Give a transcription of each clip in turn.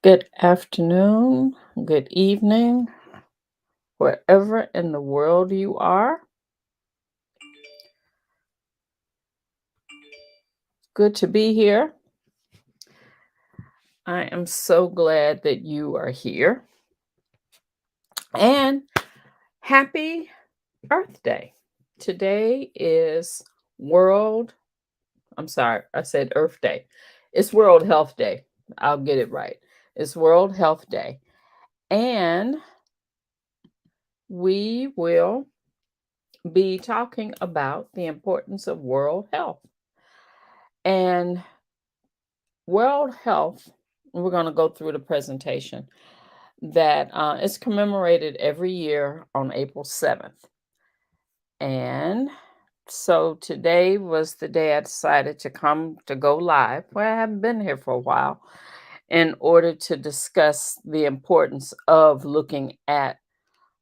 Good afternoon, good evening, wherever in the world you are. Good to be here. I am so glad that you are here. And happy Earth Day. Today is World, I'm sorry, I said Earth Day. It's World Health Day. I'll get it right. It's World Health Day. And we will be talking about the importance of world health. And World Health, we're going to go through the presentation that is commemorated every year on April 7th. And so today was the day I decided to come to go live. Well, I haven't been here for a while in order to discuss the importance of looking at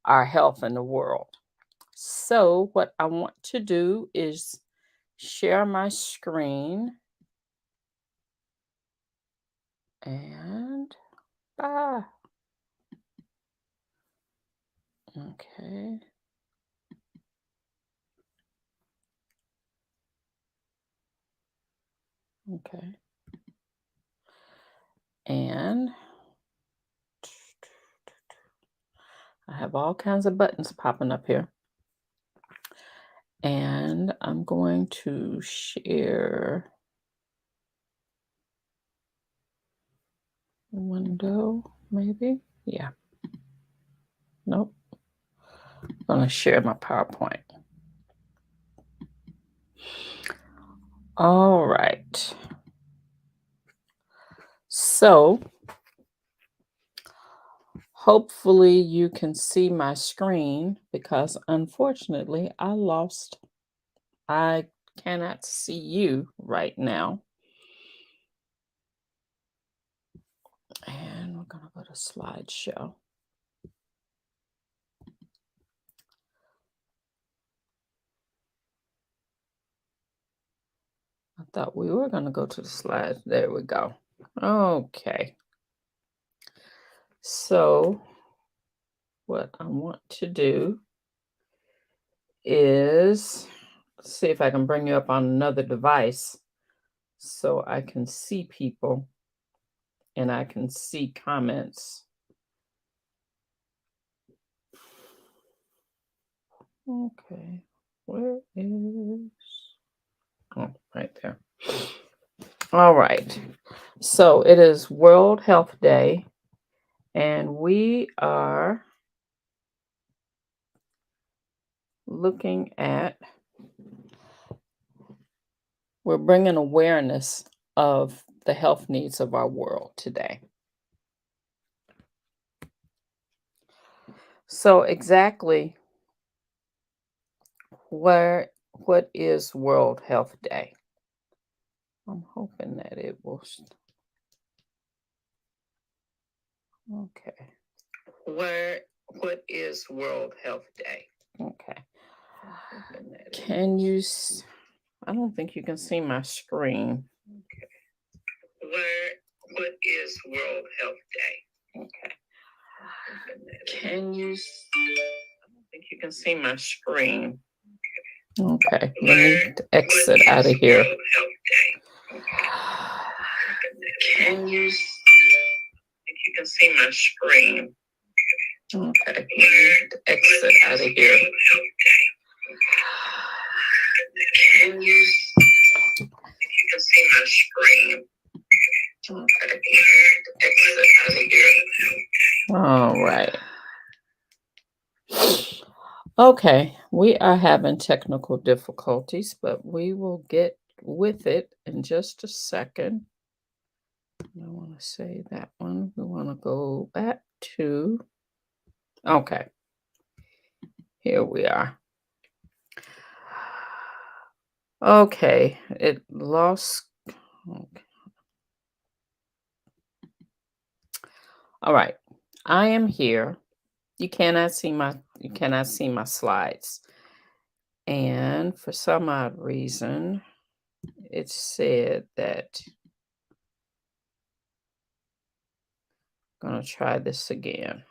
our health in the world. So, what I want to do is share my screen and okay. Okay. And I have all kinds of buttons popping up here. And I'm going to share a window, maybe. Yeah. Nope. I'm going to share my PowerPoint. All right. So hopefully you can see my screen because unfortunately I cannot see you right now. And we're going to go to slideshow. I thought we were going to go to the slides. There we go. Okay. So what I want to do is see if I can bring you up on another device so I can see people and I can see comments. Okay. Where is... Oh, right there. All right. So it is World Health Day, and we are looking at, we're bringing awareness of the health needs of our world today. So exactly what is World Health Day? I'm hoping that it will. Okay. What is World Health Day? Okay. Can you? I don't think you can see my screen. Okay. What is World Health Day? Okay. Can you? I don't think you can see my screen. Okay. Let me exit out of here. Can you? I think you can see my screen. Okay. Let me exit out of here. Can you? You can see my screen. Okay. Exit out of here. All right. Okay, we are having technical difficulties, but we will get with it in just a second. I want to say that one. We want to go back to, okay, here we are. Okay, it lost. Okay. All right, I am here. You cannot see my slides. And for some odd reason, it said that Gonna try this again.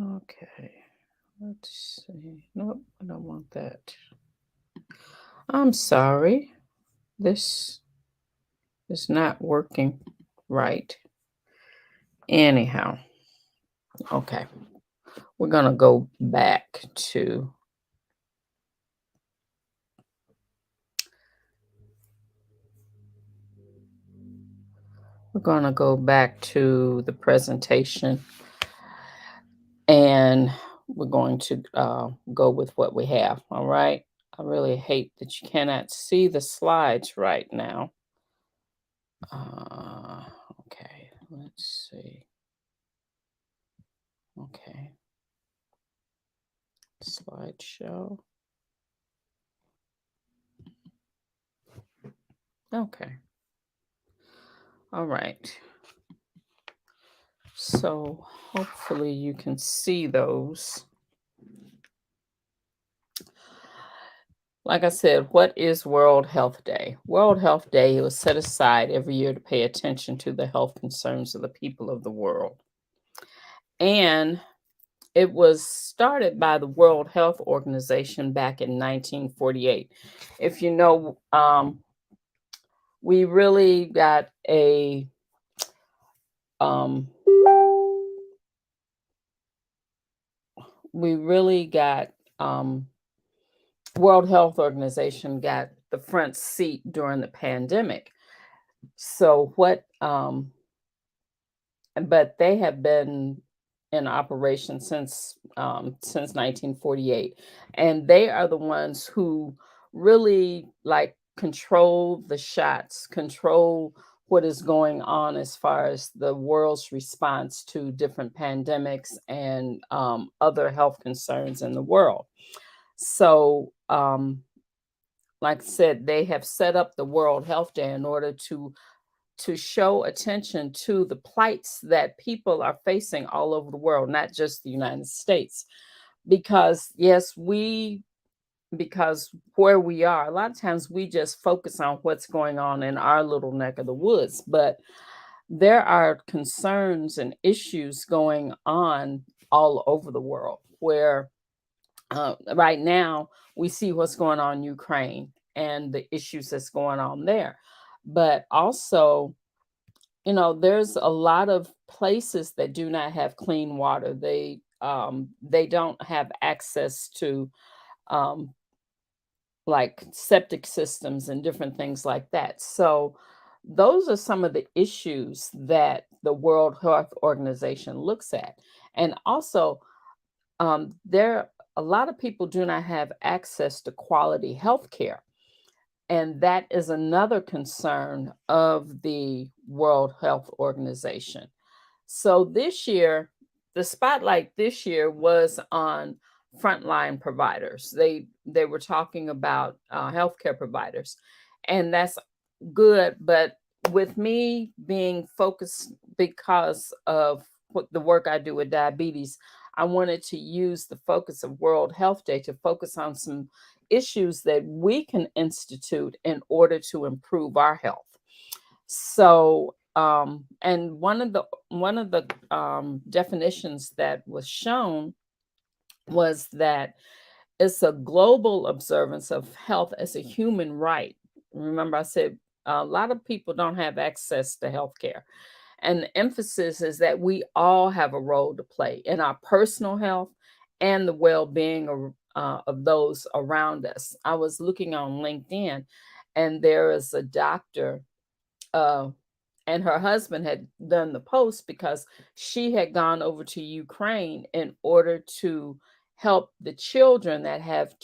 Okay, let's see. Nope, I don't want that. I'm sorry. This is not working right. Anyhow, okay. We're gonna go back to the presentation, and we're going to go with what we have. All right. I really hate that you cannot see the slides right now. Uh, okay, let's see. Okay, slideshow. Okay, all right. So hopefully you can see those. Like I said, what is World Health Day? World Health Day was set aside every year to pay attention to the health concerns of the people of the world. And it was started by the World Health Organization back in 1948. If you know, we really got a um, we really got World Health Organization got the front seat during the pandemic. So what but they have been in operation since 1948, and they are the ones who really like control the shots, control what is going on as far as the world's response to different pandemics and other health concerns in the world. So like I said, they have set up the World Health Day in order to show attention to the plights that people are facing all over the world, not just the United States. Because, yes, because where we are, a lot of times we just focus on what's going on in our little neck of the woods, but there are concerns and issues going on all over the world where right now we see what's going on in Ukraine and the issues that's going on there. But also, there's a lot of places that do not have clean water. They don't have access to um, like septic systems and different things like that. So those are some of the issues that the World Health Organization looks at. And also, there a lot of people do not have access to quality health care. And that is another concern of the World Health Organization. So this year, the spotlight this year was on frontline providers. They were talking about healthcare providers, and that's good. But with me being focused because of what the work I do with diabetes, I wanted to use the focus of World Health Day to focus on some issues that we can institute in order to improve our health. So, and one of the definitions that was shown was that it's a global observance of health as a human right. Remember, I said a lot of people don't have access to health care. And the emphasis is that we all have a role to play in our personal health and the well being of those around us. I was looking on LinkedIn, and there is a doctor, uh, and her husband had done the post because she had gone over to Ukraine in order to help the children that have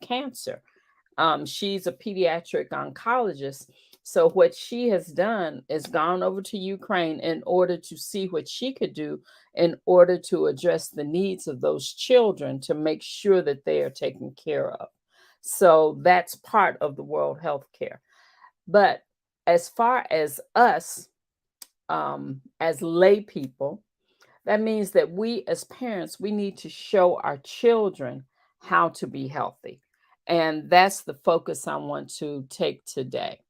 cancer. She's a pediatric oncologist. So what she has done is gone over to Ukraine in order to see what she could do in order to address the needs of those children to make sure that they are taken care of. So that's part of the World Health Care. But as far as us, as lay people, that means that we as parents, we need to show our children how to be healthy. And that's the focus I want to take today.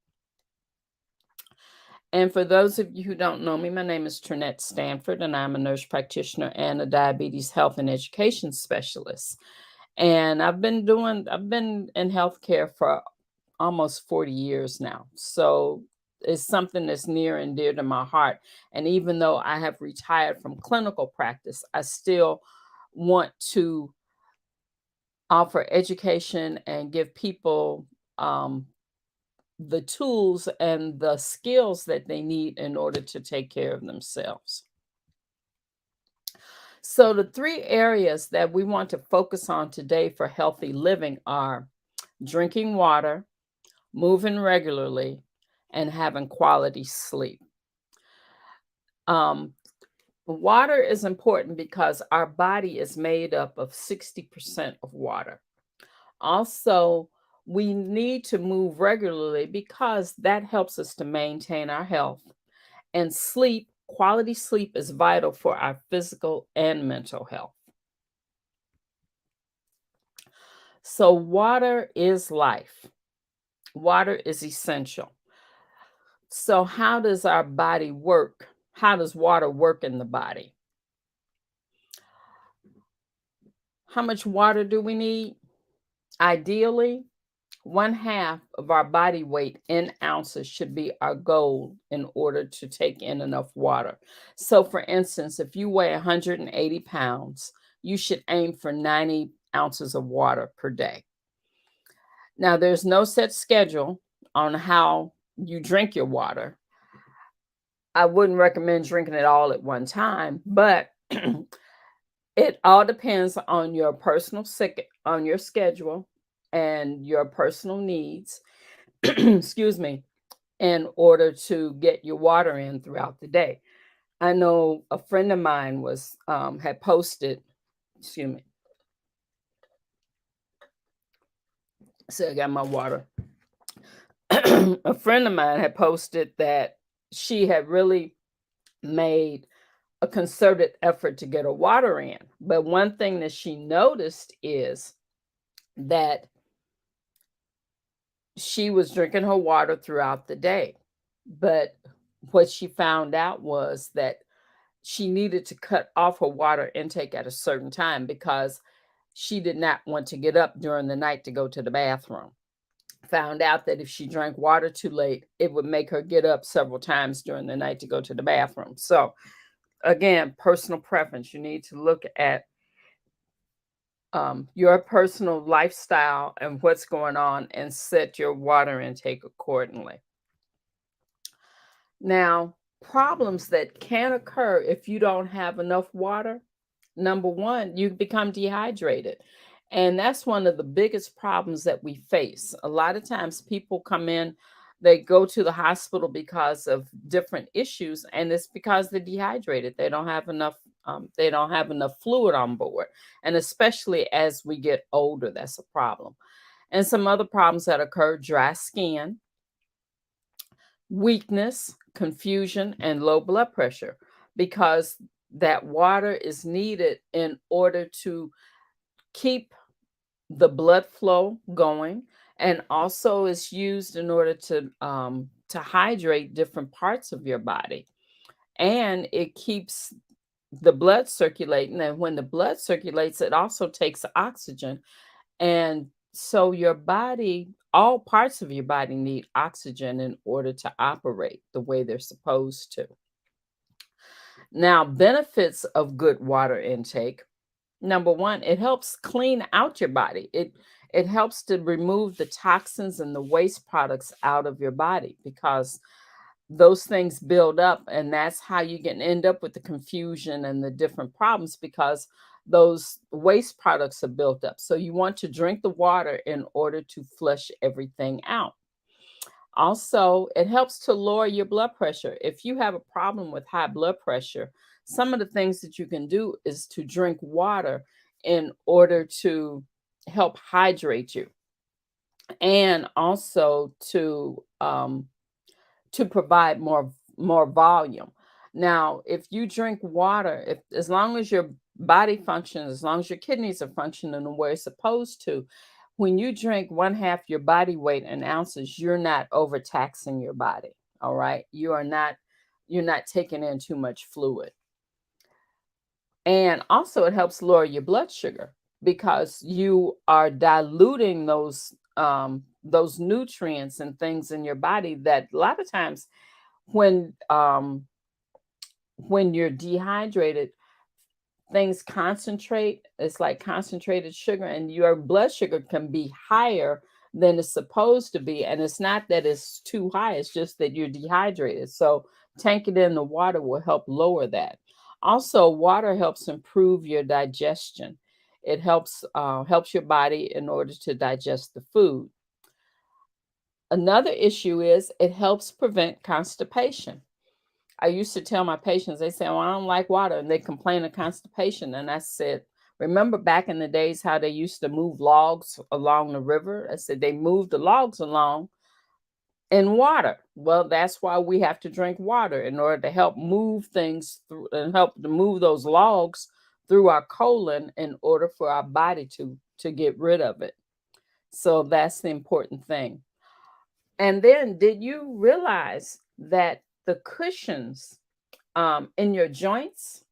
And for those of you who don't know me, my name is Trinette Stanford, and I'm a nurse practitioner and a diabetes health and education specialist. And I've been in healthcare for almost 40 years now. So it's something that's near and dear to my heart. And even though I have retired from clinical practice, I still want to offer education and give people the tools and the skills that they need in order to take care of themselves. So, the three areas that we want to focus on today for healthy living are drinking water, moving regularly, and having quality sleep. Um, Water is important because our body is made up of 60% of water. Also, we need to move regularly because that helps us to maintain our health. And sleep, quality sleep is vital for our physical and mental health. So, water is life, water is essential. So, how does our body work? How does water work in the body? How much water do we need? Ideally, one half of our body weight in ounces should be our goal in order to take in enough water. So, for instance, if you weigh 180 pounds, you should aim for 90 ounces of water per day. Now, there's no set schedule on how you drink your water. I wouldn't recommend drinking it all at one time, but it all depends on your on your schedule and your personal needs. Excuse me, in order to get your water in throughout the day. I know a friend of mine was had posted, excuse me, so I got my water. A friend of mine had posted that she had really made a concerted effort to get her water in. But one thing that she noticed is that she was drinking her water throughout the day. But what she found out was that she needed to cut off her water intake at a certain time because she did not want to get up during the night to go to the bathroom. Found out that if she drank water too late, it would make her get up several times during the night to go to the bathroom. So, again, personal preference. You need to look at your personal lifestyle and what's going on and set your water intake accordingly. Now, problems that can occur if you don't have enough water. Number one, you become dehydrated. And that's one of the biggest problems that we face. A lot of times people come in, they go to the hospital because of different issues, and it's because they're dehydrated. They don't have enough fluid on board. And especially as we get older, that's a problem. And some other problems that occur: dry skin, weakness, confusion, and low blood pressure, because that water is needed in order to keep the blood flow going, and also is used in order to hydrate different parts of your body, and it keeps the blood circulating. And when the blood circulates, it also takes oxygen, and so your body, all parts of your body need oxygen in order to operate the way they're supposed to. Now, benefits of good water intake. Number one, it helps clean out your body. It helps to remove the toxins and the waste products out of your body, because those things build up, and that's how you can end up with the confusion and the different problems, because those waste products are built up. So you want to drink the water in order to flush everything out. Also, it helps to lower your blood pressure. If you have a problem with high blood pressure, some of the things that you can do is to drink water in order to help hydrate you, and also to provide more volume. Now, if you drink water, if as long as your body functions, as long as your kidneys are functioning the way it's supposed to, when you drink one half your body weight in ounces, you're not overtaxing your body. All right. You're not taking in too much fluid. And also it helps lower your blood sugar because you are diluting those nutrients and things in your body that a lot of times when when you're dehydrated, things concentrate. It's like concentrated sugar, and your blood sugar can be higher than it's supposed to be. And it's not that it's too high, it's just that you're dehydrated. So, tanking it in the water will help lower that. Also, water helps improve your digestion. It helps your body in order to digest the food. Another issue is it helps prevent constipation. I used to tell my patients, they say, "Well, I don't like water," and they complain of constipation. And I said, "Remember back in the days how they used to move logs along the river?" I said, "They moved the logs along in water." Well, that's why we have to drink water in order to help move things through and help to move those logs through our colon in order for our body to get rid of it. So that's the important thing. And then, did you realize that the cushions in your joints,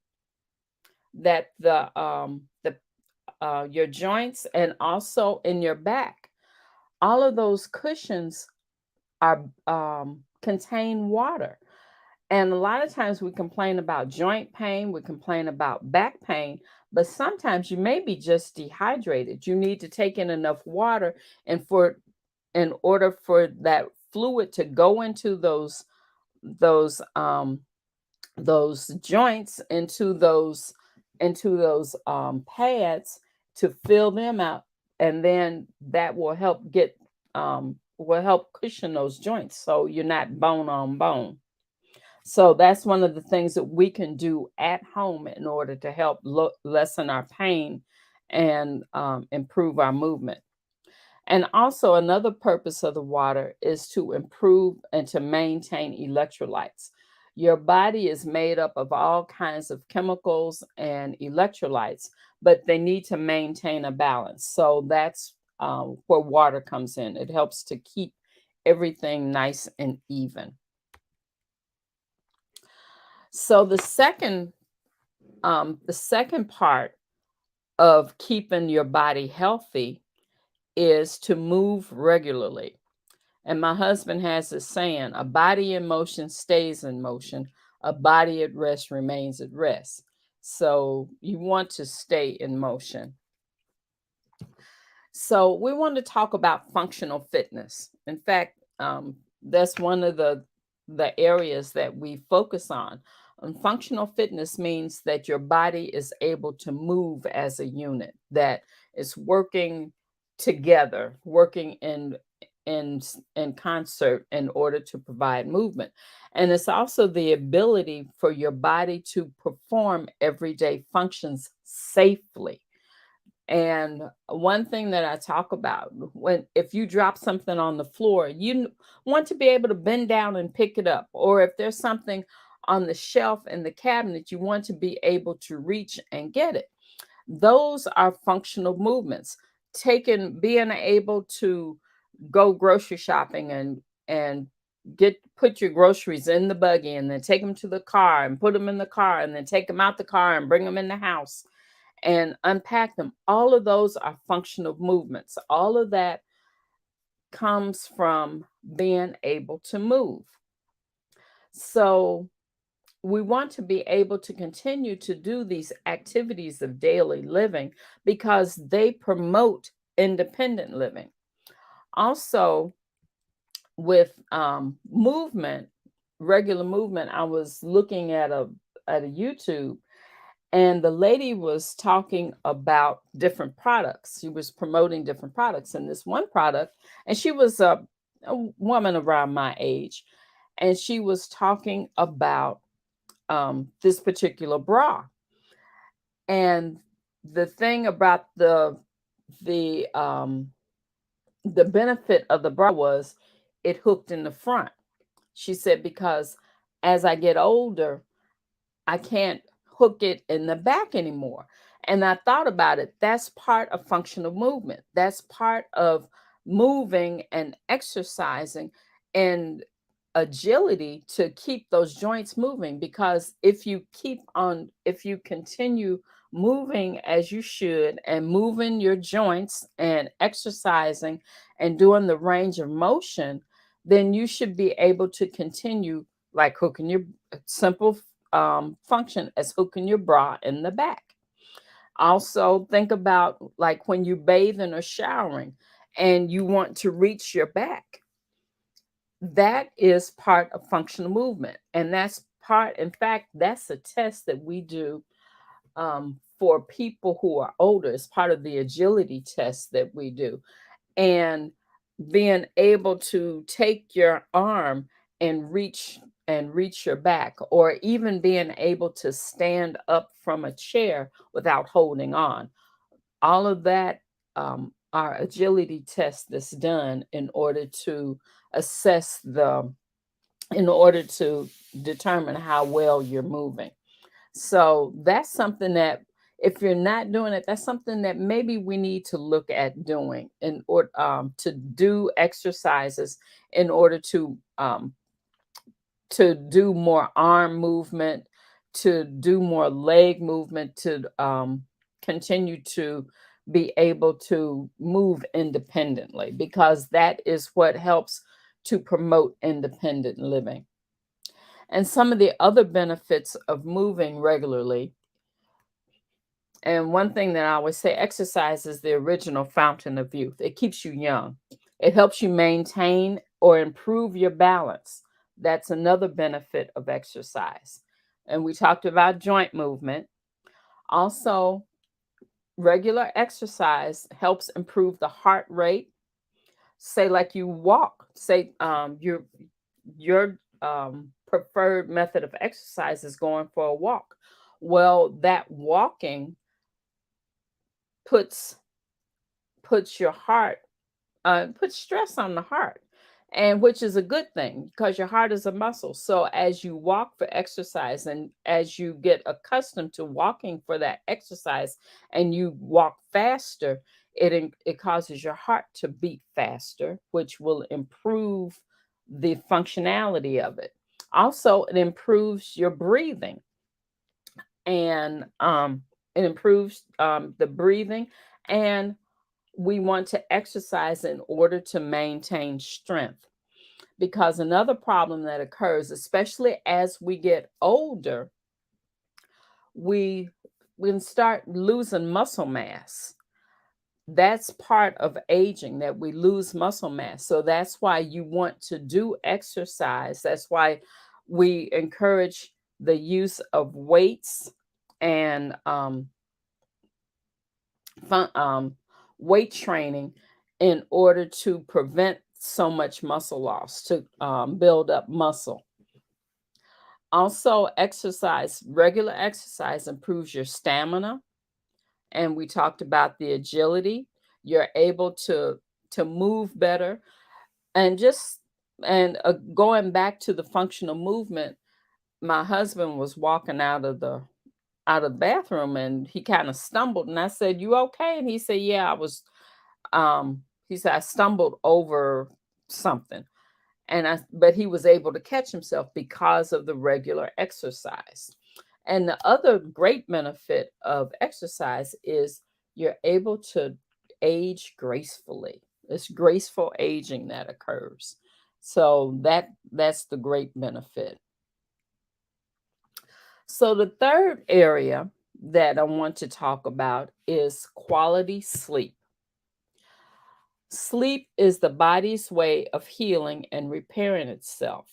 that the your joints and also in your back, all of those cushions are contain water. And a lot of times we complain about joint pain, we complain about back pain, but sometimes you may be just dehydrated. You need to take in enough water, and for in order for that fluid to go into those those joints, into those pads, to fill them out, and then that will help cushion those joints so you're not bone on bone. So that's one of the things that we can do at home in order to help lessen our pain and improve our movement. And also, another purpose of the water is to improve and to maintain electrolytes. Your body is made up of all kinds of chemicals and electrolytes, but they need to maintain a balance. So that's where water comes in. It helps to keep everything nice and even. So the second part of keeping your body healthy is to move regularly. And my husband has this saying, "A body in motion stays in motion, a body at rest remains at rest." So you want to stay in motion. So we want to talk about functional fitness. In fact, that's one of the areas that we focus on. Functional fitness means that your body is able to move as a unit, that is working together, working in concert in order to provide movement. And it's also the ability for your body to perform everyday functions safely. And one thing that I talk about, when if you drop something on the floor, want to be able to bend down and pick it up. Or if there's something on the shelf in the cabinet, you want to be able to reach and get it. Those are functional movements. Being able to go grocery shopping and get put your groceries in the buggy and then take them to the car and put them in the car and then take them out the car and bring them in the house and unpack them. All of those are functional movements. All of that comes from being able to move. So we want to be able to continue to do these activities of daily living because they promote independent living. Also, with movement, regular movement, I was looking at a YouTube, and the lady was talking about different products. She was promoting different products, and this one product, and she was a woman around my age, and she was talking about this particular bra. And the thing about the the benefit of the bra was it hooked in the front. She said, because as I get older, I can't hook it in the back anymore. And I thought about it. That's part of functional movement. That's part of moving and exercising and agility to keep those joints moving. Because if you continue moving as you should and moving your joints and exercising and doing the range of motion, then you should be able to continue like hooking your simple function as hooking your bra in the back. Also, think about like when you bathing or showering and you want to reach your back. That is part of functional movement. And that's part, in fact, that's a test that we do for people who are older. It's part of the agility test that we do. And being able to take your arm and reach your back, or even being able to stand up from a chair without holding on. All of that are agility tests that's done assess the in order to determine how well you're moving. So that's something that if you're not doing it, that's something that maybe we need to look at doing in order to do exercises in order to do more arm movement, to do more leg movement, to continue to be able to move independently, because that is what helps to promote independent living. And some of the other benefits of moving regularly, and one thing that I always say, exercise is the original fountain of youth. It keeps you young. It helps you maintain or improve your balance. That's another benefit of exercise. And we talked about joint movement. Also, regular exercise helps improve the heart rate. Say, like you walk, say your preferred method of exercise is going for a walk. Well, that walking puts puts your heart puts stress on the heart, and which is a good thing because your heart is a muscle. So as you walk for exercise and as you get accustomed to walking for that exercise and you walk faster, it causes your heart to beat faster, which will improve the functionality of it. Also, it improves your breathing, and it improves the breathing. And we want to exercise in order to maintain strength, because another problem that occurs, especially as we get older, we we can start losing muscle mass. That's part of aging, that we lose muscle mass. So that's why you want to do exercise. That's why we encourage the use of weights and fun, weight training in order to prevent so much muscle loss, to build up muscle. Also, regular exercise improves your stamina. And we talked about the agility. You're able to move better. And going back to the functional movement, my husband was walking out of the bathroom and he kind of stumbled, and I said, "You okay?" And he said, "Yeah, I was he said I stumbled over something." But he was able to catch himself because of the regular exercise. And the other great benefit of exercise is you're able to age gracefully. It's graceful aging that occurs. So that's the great benefit. So the third area that I want to talk about is quality sleep. Sleep is the body's way of healing and repairing itself.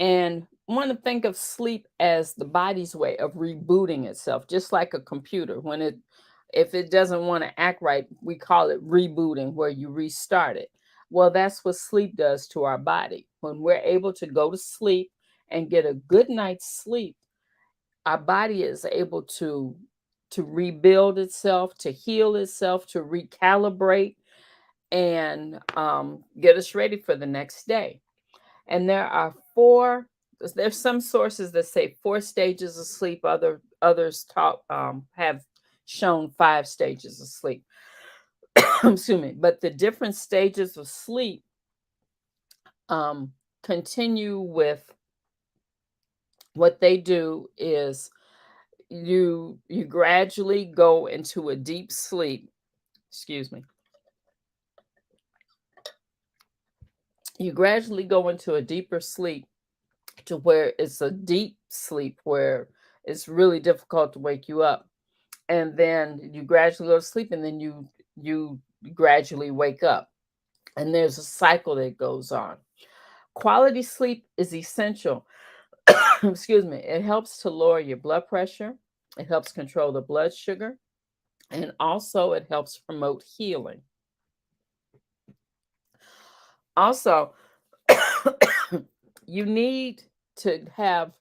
And I want to think of sleep as the body's way of rebooting itself, just like a computer. If it doesn't want to act right, we call it rebooting, where you restart it. Well, that's what sleep does to our body. When we're able to go to sleep and get a good night's sleep, our body is able to rebuild itself, to heal itself, to recalibrate, and get us ready for the next day. And there are four there's some sources that say 4 stages of sleep. Others talk have shown 5 stages of sleep. Excuse me. But the different stages of sleep um, continue with what they do is you gradually go into a deep sleep. Excuse me. You gradually go into a deeper sleep to where it's a deep sleep where it's really difficult to wake you up, and then you gradually go to sleep, and then you gradually wake up, and there's a cycle that goes on. Quality sleep is essential. Excuse me. It helps to lower your blood pressure, it helps control the blood sugar, and also it helps promote healing. Also, you need to have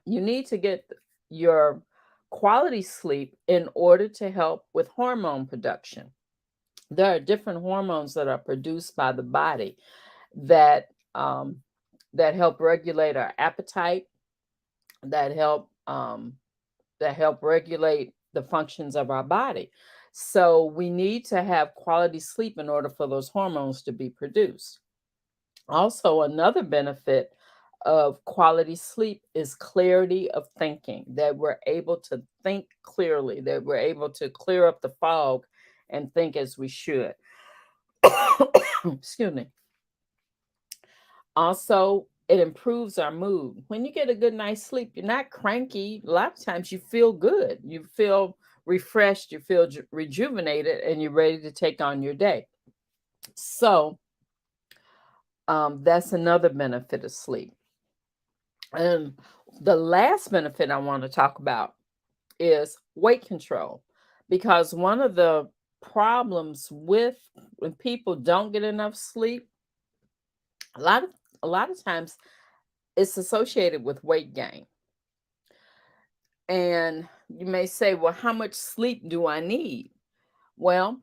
you need to get your quality sleep in order to help with hormone production. There are different hormones that are produced by the body that um, that help regulate our appetite, that help regulate the functions of our body. So we need to have quality sleep in order for those hormones to be produced. Also, another benefit of quality sleep is clarity of thinking, that we're able to think clearly, that we're able to clear up the fog and think as we should. Excuse me. Also, it improves our mood. When you get a good night's sleep, you're not cranky. A lot of times you feel good. You feel refreshed, you feel rejuvenated, and you're ready to take on your day. So, that's another benefit of sleep. And the last benefit I want to talk about is weight control, because one of the problems with when people don't get enough sleep, a lot of a lot of times it's associated with weight gain. And you may say, well, how much sleep do I need? Well,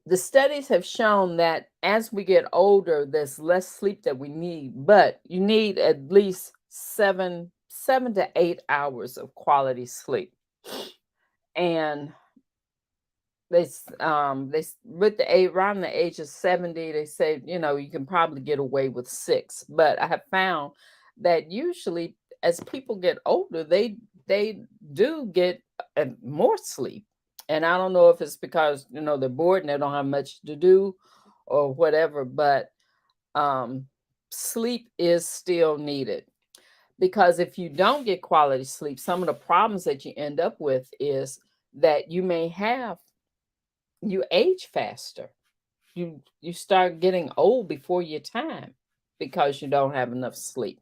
the studies have shown that as we get older, there's less sleep that we need, but you need at least 7 to 8 hours of quality sleep. And with the age around the age of 70, they say, you can probably get away with 6. But I have found that usually as people get older, they do get more sleep. And I don't know if it's because they're bored and they don't have much to do or whatever, but um sleep is still needed, because if you don't get quality sleep, some of the problems that you end up with is that you age faster. You start getting old before your time because you don't have enough sleep.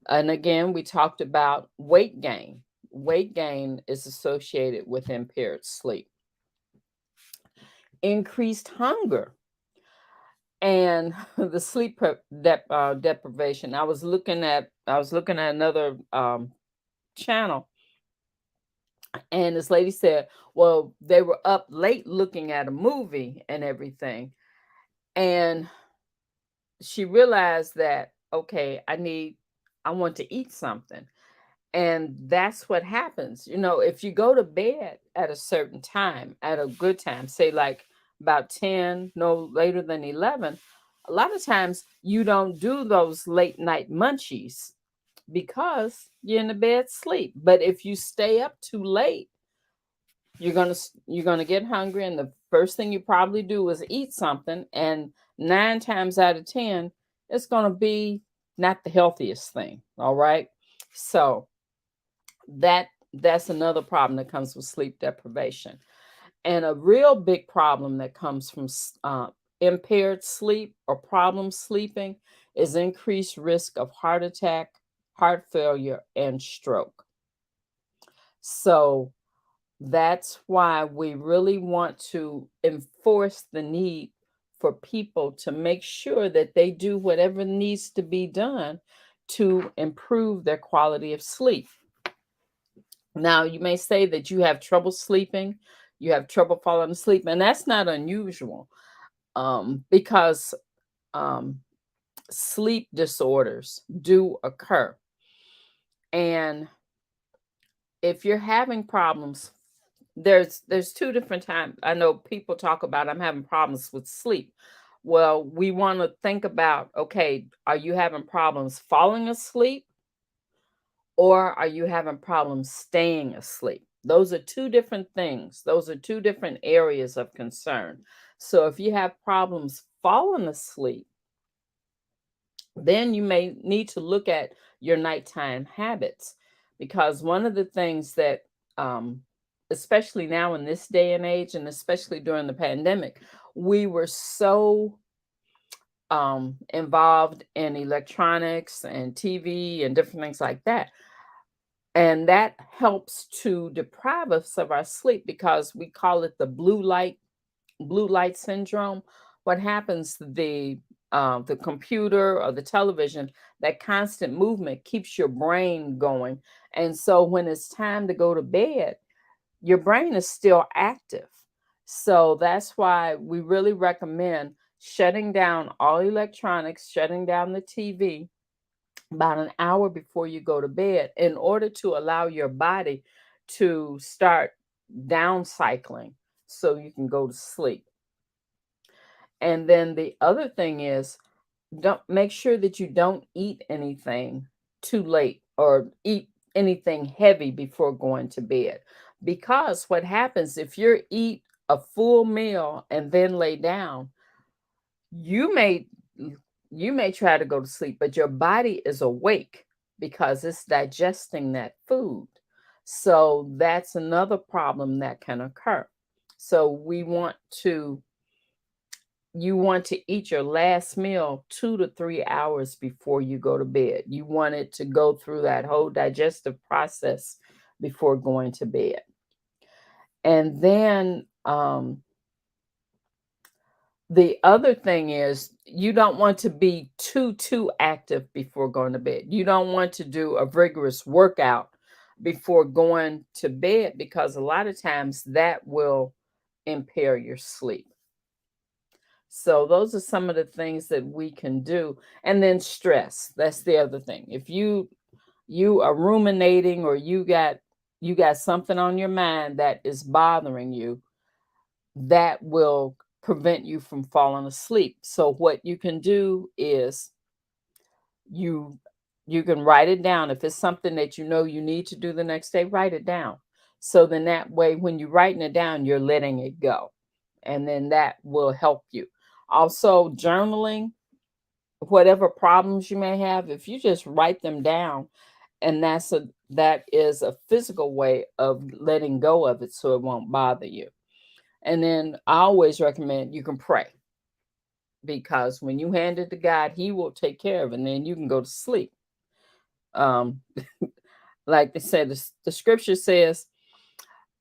And again, we talked about weight gain. Weight gain is associated with impaired sleep. Increased hunger and the deprivation. I was looking at another channel, and this lady said, well, they were up late looking at a movie and everything, and she realized that, okay, I want to eat something. And that's what happens. If you go to bed at a certain time, at a good time, say like about 10, no later than 11, a lot of times you don't do those late night munchies because you're in the bed sleep. But if you stay up too late, you're gonna get hungry, and the first thing you probably do is eat something, and 9 times out of 10, it's gonna be not the healthiest thing. All right. So that's another problem that comes with sleep deprivation. And a real big problem that comes from impaired sleep or problem sleeping is increased risk of heart attack, heart failure, and stroke. So that's why we really want to enforce the need for people to make sure that they do whatever needs to be done to improve their quality of sleep. Now, you may say that you have trouble sleeping, you have trouble falling asleep, and that's not unusual, because um, sleep disorders do occur. And if you're having problems, there's two different times. I know people talk about I'm having problems with sleep. Well, we want to think about, okay, are you having problems falling asleep or are you having problems staying asleep? Those are two different things. Those are two different areas of concern. So if you have problems falling asleep, then you may need to look at your nighttime habits, because one of the things that, um, especially now in this day and age, and especially during the pandemic, we were so involved in electronics and TV and different things like that. And that helps to deprive us of our sleep because we call it the blue light syndrome. What happens, the computer or the television, that constant movement keeps your brain going. And so when it's time to go to bed, your brain is still active. So that's why we really recommend shutting down all electronics, shutting down the TV about an hour before you go to bed in order to allow your body to start down cycling so you can go to sleep. And then the other thing is, don't make sure that you don't eat anything too late or eat anything heavy before going to bed. Because what happens if you eat a full meal and then lay down, you may you may try to go to sleep, but your body is awake because it's digesting that food. So that's another problem that can occur. So you want to eat your last meal 2 to 3 hours before you go to bed. You want it to go through that whole digestive process before going to bed. And then the other thing is, you don't want to be too active before going to bed. You don't want to do a rigorous workout before going to bed, because a lot of times that will impair your sleep. So those are some of the things that we can do. And then stress, that's the other thing. If you are ruminating, or you got something on your mind that is bothering you, that will prevent you from falling asleep. So what you can do is you you can write it down. If it's something that you know you need to do the next day, write it down. So then that way, when you're writing it down, you're letting it go. And then that will help you. Also, journaling, whatever problems you may have, if you just write them down, and that is a physical way of letting go of it so it won't bother you. And then I always recommend you can pray, because when you hand it to God, He will take care of it, and then you can go to sleep. Um, like they said, the scripture says,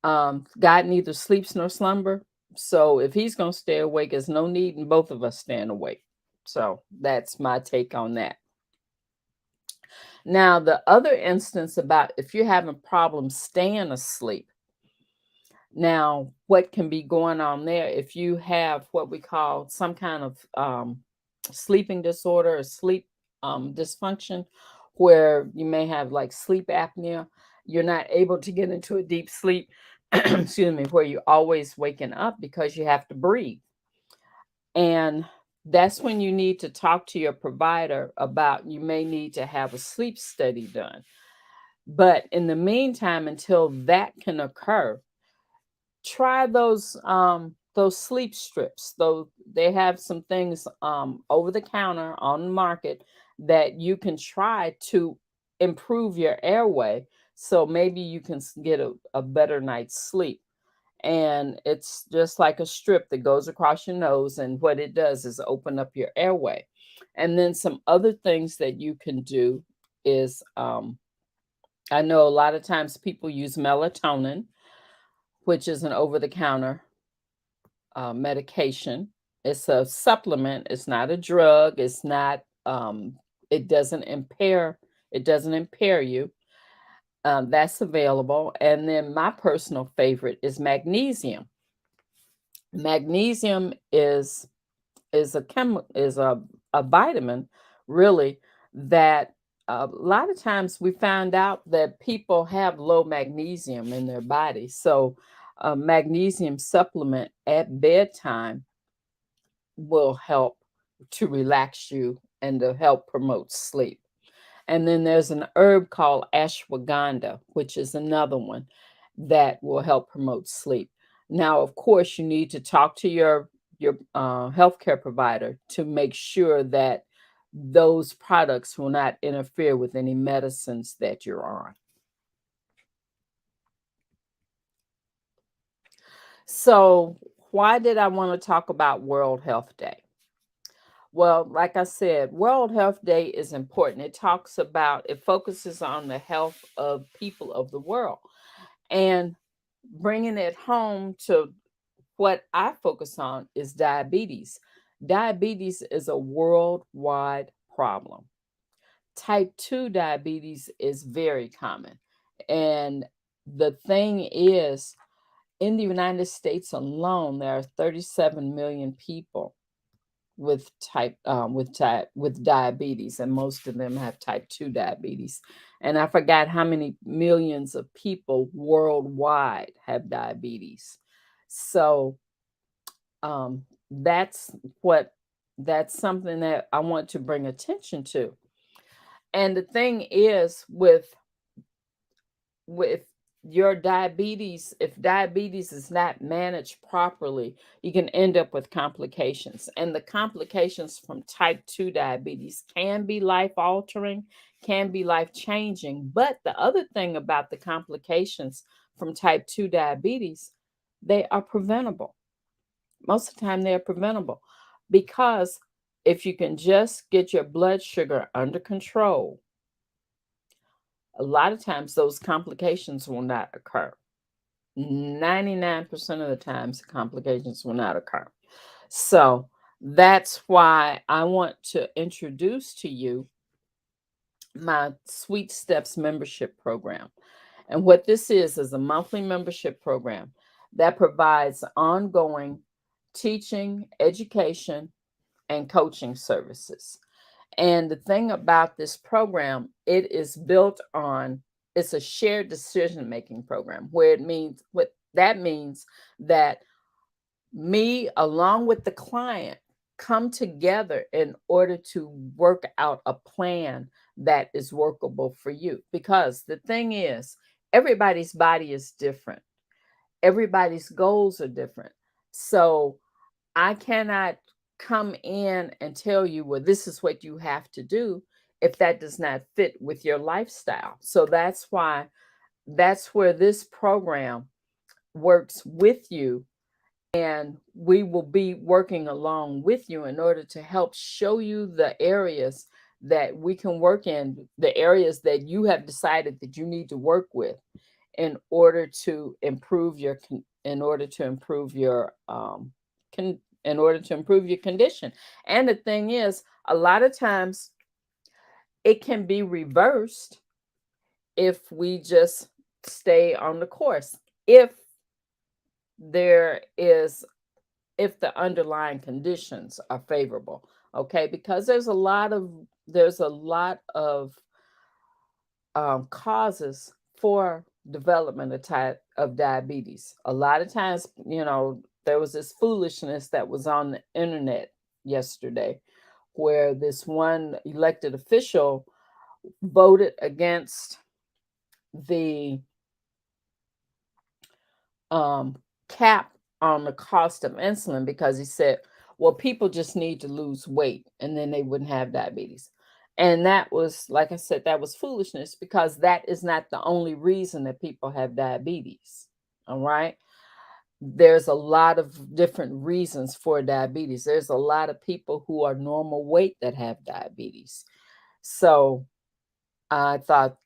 God neither sleeps nor slumber. So if He's going to stay awake, there's no need in both of us staying awake. So that's my take on that. Now, the other instance about if you're having problems staying asleep, now, what can be going on there if you have what we call some kind of sleeping disorder or sleep dysfunction, where you may have like sleep apnea, you're not able to get into a deep sleep, excuse me, where you're always waking up because you have to breathe. And that's when you need to talk to your provider about, you may need to have a sleep study done. But in the meantime, until that can occur, try those sleep strips. Though they have some things over the counter on the market that you can try to improve your airway, so maybe you can get a better night's sleep. And it's just like a strip that goes across your nose, and what it does is open up your airway. And then some other things that you can do is, I know a lot of times people use melatonin, which is an over the counter medication. It's a supplement. It's not a drug. It's not. It doesn't impair. It doesn't impair you. That's available. And then my personal favorite is magnesium. Magnesium is a vitamin really, that a lot of times we found out that people have low magnesium in their body. So, a magnesium supplement at bedtime will help to relax you and to help promote sleep. And then there's an herb called ashwagandha, which is another one that will help promote sleep. Now, of course, you need to talk to your healthcare provider to make sure that those products will not interfere with any medicines that you're on. So, why did I want to talk about World Health Day? Well, like I said, World Health Day is important. It focuses on the health of people of the world. And bringing it home to what I focus on is diabetes. Diabetes is a worldwide problem. Type 2 diabetes is very common. And the thing is, in the United States alone, there are 37 million people with diabetes, and most of them have type 2 diabetes. And I forgot how many millions of people worldwide have diabetes. So um, that's what that's something that I want to bring attention to. And the thing is, with your diabetes, if diabetes is not managed properly, you can end up with complications. And the complications from type 2 diabetes can be life altering, can be life changing. But the other thing about the complications from type 2 diabetes, they are preventable. Most of the time, they are preventable because if you can just get your blood sugar under control, a lot of times those complications will not occur. 99% of the times, complications will not occur. So that's why I want to introduce to you my Sweet Steps membership program. And what this is a monthly membership program that provides ongoing teaching, education, and coaching services. And the thing about this program, it is built on it's a shared decision making program where it means what that means that me along with the client come together in order to work out a plan that is workable for you, because the thing is everybody's body is different, everybody's goals are different. So I cannot come in and tell you, well, this is what you have to do if that does not fit with your lifestyle. So that's where this program works with you. And we will be working along with you in order to help show you the areas that we can work in, the areas that you have decided that you need to work with in order to improve in order to improve your in order to improve your condition. And the thing is, a lot of times it can be reversed if we just stay on the course. There is if the underlying conditions are favorable, okay, because there's a lot of causes for development of type of diabetes. A lot of times, there was this foolishness that was on the internet yesterday where this one elected official voted against the um, cap on the cost of insulin because he said, well, people just need to lose weight and then they wouldn't have diabetes. And that was, like I said, that was foolishness because that is not the only reason that people have diabetes. All right. There's a lot of different reasons for diabetes. There's a lot of people who are normal weight that have diabetes. So I thought,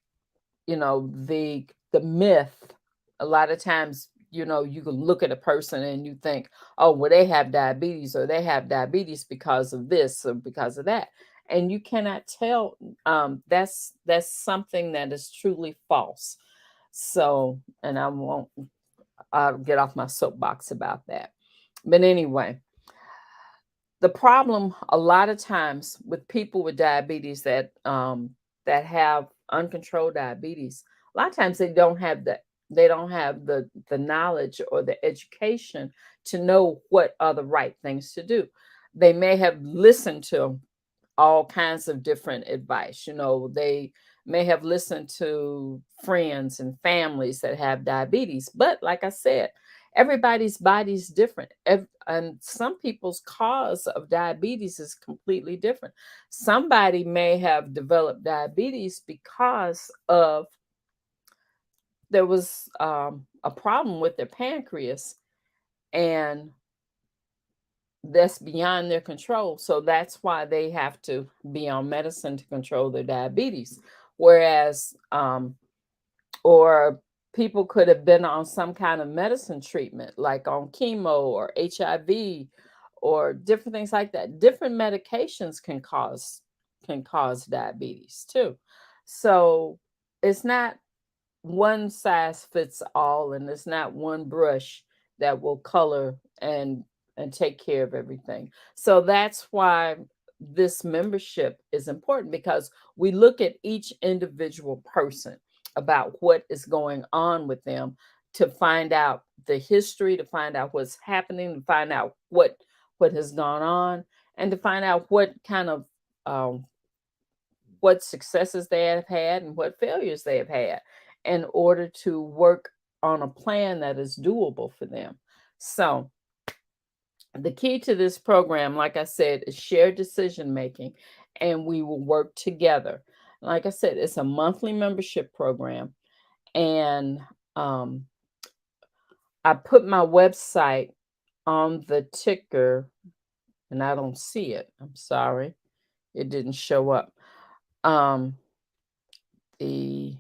the myth, a lot of times, you can look at a person and you think, oh, well, they have diabetes or they have diabetes because of this or because of that. And you cannot tell. That's something that is truly false. So, and I'll get off my soapbox about that. But anyway, The problem a lot of times with people with diabetes that have uncontrolled diabetes, a lot of times they don't have the knowledge or the education to know what are the right things to do. They may have listened to all kinds of different advice. They may have listened to friends and families that have diabetes, but like I said, everybody's body's different. And some people's cause of diabetes is completely different. Somebody may have developed diabetes because of there was a problem with their pancreas, and that's beyond their control. So that's why they have to be on medicine to control their diabetes. Whereas, or people could have been on some kind of medicine treatment, like on chemo or HIV or different things like that. Different medications can cause diabetes too. So it's not one size fits all, and it's not one brush that will color and take care of everything. So that's why this membership is important, because we look at each individual person about what is going on with them, to find out the history, to find out what's happening, to find out what has gone on, and to find out what kind of um, what successes they have had and what failures they have had, in order to work on a plan that is doable for them. So, the key to this program, like I said, is shared decision making, and we will work together. Like I said, it's a monthly membership program, and um, I put my website on the ticker, and I don't see it. I'm sorry, it didn't show up. Um, the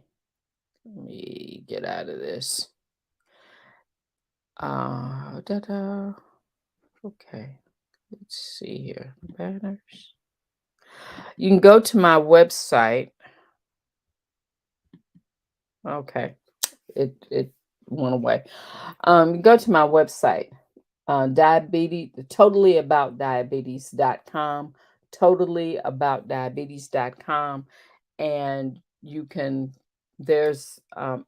Let me get out of this. Da-da. Okay. Let's see here. Banners. You can go to my website. Okay. It went away. Go to my website. Diabetes, totallyaboutdiabetes.com. Totallyaboutdiabetes.com. And there's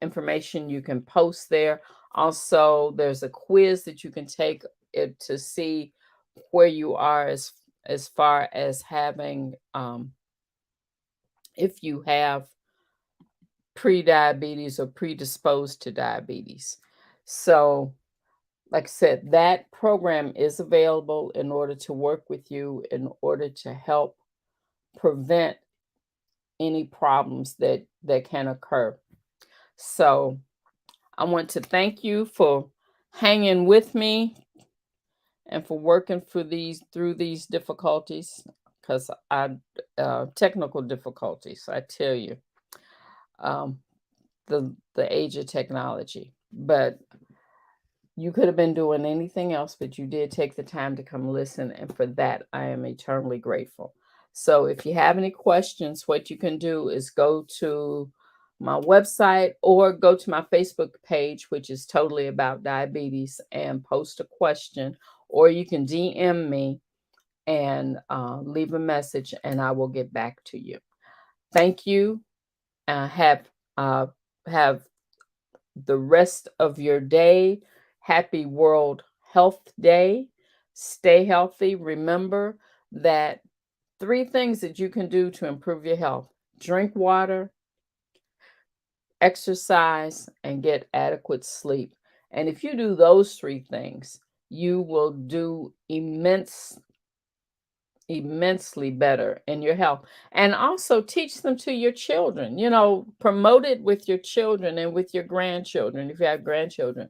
information you can post there. Also, there's a quiz that you can take it to see where you are as far as having if you have pre-diabetes or predisposed to diabetes. So, like I said, that program is available in order to work with you, in order to help prevent any problems that can occur. So, I want to thank you for hanging with me and for working through these difficulties, because I technical difficulties, I tell you, um, the age of technology. But you could have been doing anything else, but you did take the time to come listen, and for that I am eternally grateful. So if you have any questions, what you can do is go to my website or go to my Facebook page, which is Totally About Diabetes, and post a question, or you can DM me and leave a message, and I will get back to you. Thank you. Uh, have the rest of your day. Happy World Health Day. Stay healthy. Remember that 3 things that you can do to improve your health: drink water, exercise, and get adequate sleep. And if you do those 3 things, you will do immensely better in your health. And also teach them to your children. Promote it with your children and with your grandchildren. If you have grandchildren,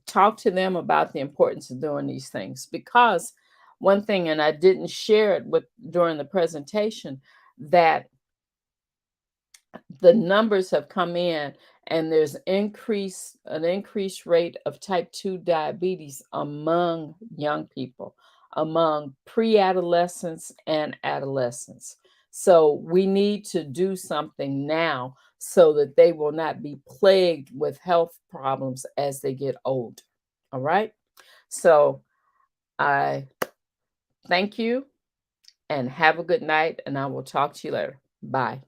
talk to them about the importance of doing these things. Because one thing, and I didn't share it with during the presentation, that the numbers have come in, and there's an increased rate of type 2 diabetes among young people, among pre-adolescents and adolescents. So we need to do something now so that they will not be plagued with health problems as they get old. All right? So I thank you, and have a good night, and I will talk to you later. Bye.